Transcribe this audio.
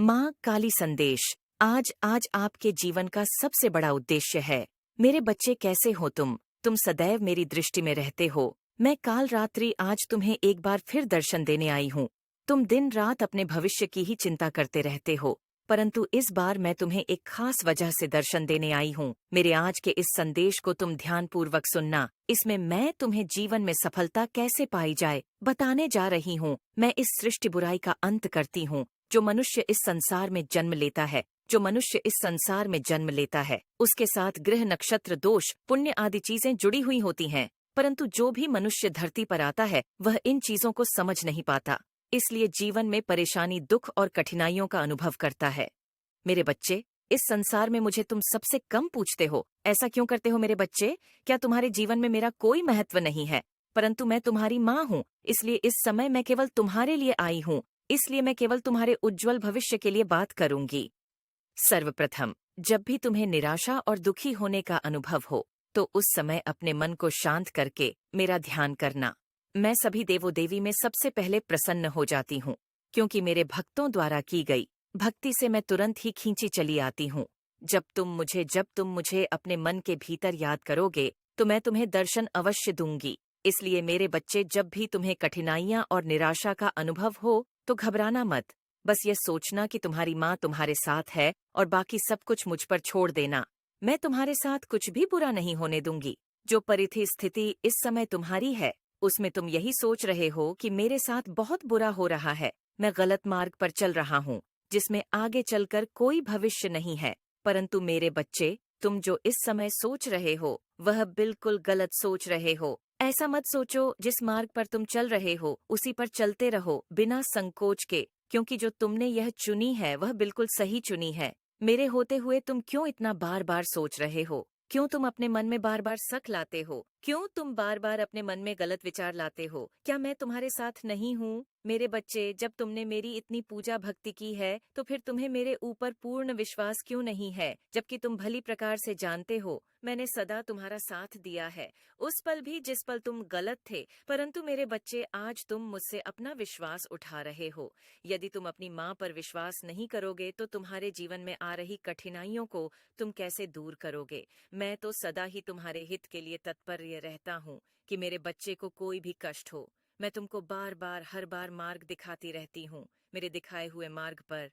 माँ काली संदेश। आज आज आपके जीवन का सबसे बड़ा उद्देश्य है। मेरे बच्चे कैसे हो तुम सदैव मेरी दृष्टि में रहते हो। मैं काल रात्रि आज तुम्हें एक बार फिर दर्शन देने आई हूँ। तुम दिन रात अपने भविष्य की ही चिंता करते रहते हो, परंतु इस बार मैं तुम्हें एक खास वजह से दर्शन देने आई हूँ। मेरे आज के इस संदेश को तुम ध्यानपूर्वक सुनना। इसमें मैं तुम्हें जीवन में सफलता कैसे पाई जाए बताने जा रही हूँ। मैं इस सृष्टि बुराई का अंत करती हूँ। जो मनुष्य इस संसार में जन्म लेता है, उसके साथ ग्रह नक्षत्र दोष पुण्य आदि चीजें जुड़ी हुई होती हैं, परंतु जो भी मनुष्य धरती पर आता है वह इन चीजों को समझ नहीं पाता, इसलिए जीवन में परेशानी, दुख और कठिनाइयों का अनुभव करता है। मेरे बच्चे, इस संसार में मुझे तुम सबसे कम पूछते हो। ऐसा क्यों करते हो मेरे बच्चे? क्या तुम्हारे जीवन में मेरा कोई महत्व नहीं है? परंतु मैं तुम्हारी माँ हूँ, इसलिए इस समय मैं केवल तुम्हारे लिए आई हूँ। इसलिए मैं केवल तुम्हारे उज्जवल भविष्य के लिए बात करूंगी। सर्वप्रथम, जब भी तुम्हें निराशा और दुखी होने का अनुभव हो, तो उस समय अपने मन को शांत करके मेरा ध्यान करना। मैं सभी देवो देवी में सबसे पहले प्रसन्न हो जाती हूँ, क्योंकि मेरे भक्तों द्वारा की गई भक्ति से मैं तुरंत ही खींची चली आती हूँ। जब तुम मुझे अपने मन के भीतर याद करोगे, तो मैं तुम्हें दर्शन अवश्य दूंगी। इसलिए मेरे बच्चे, जब भी तुम्हें कठिनाइयां और निराशा का अनुभव हो, तो घबराना मत। बस ये सोचना कि तुम्हारी माँ तुम्हारे साथ है और बाकी सब कुछ मुझ पर छोड़ देना। मैं तुम्हारे साथ कुछ भी बुरा नहीं होने दूंगी। जो परिस्थिति इस समय तुम्हारी है, उसमें तुम यही सोच रहे हो कि मेरे साथ बहुत बुरा हो रहा है, मैं गलत मार्ग पर चल रहा हूँ, जिसमें आगे चलकर कोई भविष्य नहीं है। परंतु मेरे बच्चे, तुम जो इस समय सोच रहे हो वह बिल्कुल गलत सोच रहे हो। ऐसा मत सोचो। जिस मार्ग पर तुम चल रहे हो उसी पर चलते रहो बिना संकोच के, क्योंकि जो तुमने यह चुनी है वह बिल्कुल सही चुनी है। मेरे होते हुए तुम क्यों इतना बार बार सोच रहे हो? क्यों तुम अपने मन में बार बार शक लाते हो? क्यों तुम बार बार अपने मन में गलत विचार लाते हो? क्या मैं तुम्हारे साथ नहीं हूँ? मेरे बच्चे, जब तुमने मेरी इतनी पूजा भक्ति की है, तो फिर तुम्हें मेरे ऊपर पूर्ण विश्वास क्यों नहीं है? जबकि तुम भली प्रकार से जानते हो मैंने सदा तुम्हारा साथ दिया है, उस पल भी जिस पल तुम गलत थे। परंतु मेरे बच्चे, आज तुम मुझसे अपना विश्वास उठा रहे हो। यदि तुम अपनी माँ पर विश्वास नहीं करोगे, तो तुम्हारे जीवन में आ रही कठिनाइयों को तुम कैसे दूर करोगे? मैं तो सदा ही तुम्हारे हित के लिए तत्पर रहता हूँ कि मेरे बच्चे को कोई भी कष्ट हो। मैं तुमको बार बार हर बार मार्ग दिखाती रहती हूँ। मेरे दिखाए हुए मार्ग पर